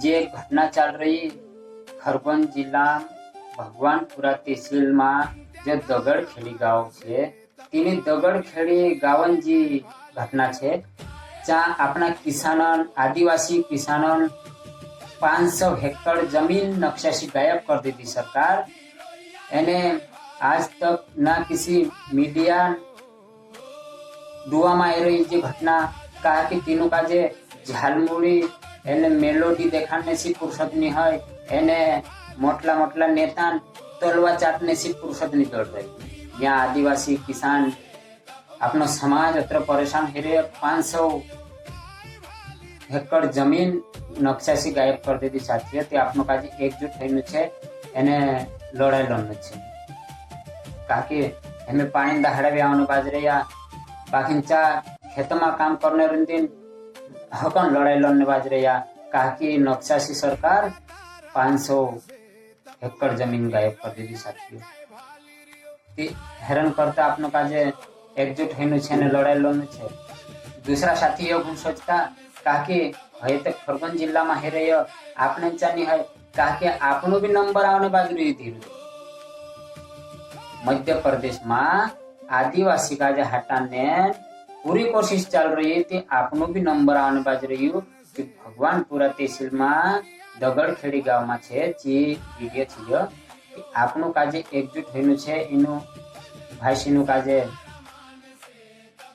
જે ઘટના ચાલ રહી ખરગોન જિલ્લા ભગવાનપુરા તહેસીલમાં જે દગડખેડી ગાંવ છે તેની દગડખેડી ગાવન જે ઘટના છે જ્યાં આપણા કિસાનો આદિવાસી કિસાનો 500 હેક્ટર जमीन नक्शा गायब कर दी थी सरकार। एने आज तक ना किसी मीडिया दुआ में रही जो घटना कहा कि तीनों का जे झालमुड़ी एने मेलोडी देखाने सी फुर्सत नहीं है, एने मोटला मोटला नेता तलवा चाटने सी फुर्सत नहीं दौड़ रही। यहाँ आदिवासी किसान अपना समाज अत्र परेशान हो रहे। 500 હેક્ટર જમીન નકશાથી ગાયબ કરી દીધી સાથીઓ તે આપણો કાજી એકજૂટ થઈને છે એને લડાયેલો છે કાકે એમે પાણી દહાડાવી આવવાનું બાજરે યા બાકી ચા ખેતમાં કામ કરનાર दिन હકન લડાયેલો ને બાજરે યા કાકી નકશાથી સરકાર 500 હેક્ટર જમીન ગાયબ કરી દીધી સાથીઓ તે હેરાન કરતા આપણો કાજે એકજૂટ થઈને છે ને લડાયેલો છે। दूसरा साथी योग सोचता काके है तो खरगोन जिला में हे रही आपने चानी है काके आपनो भी नंबर आने बाजू रही धीरे मध्य प्रदेश में आदिवासी का जो हटाने पूरी कोशिश चल रही थी आपनो भी नंबर आने बाजू रही कि भगवानपुरा तहसील में दगड़खेड़ी गांव में छे जे वीडियो छे कि आपनो काजे एकजूट होइनु छे इनु भाईसीनु काजे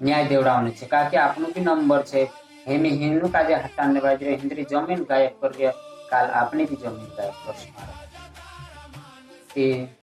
न्याय देवड़ाने छे कारण के आपनो भी नंबर छे हेमी हिंदू काजे हटाने बाजरे हिंदरी जमीन गायब कर काल आपनी भी जमीन गायब कर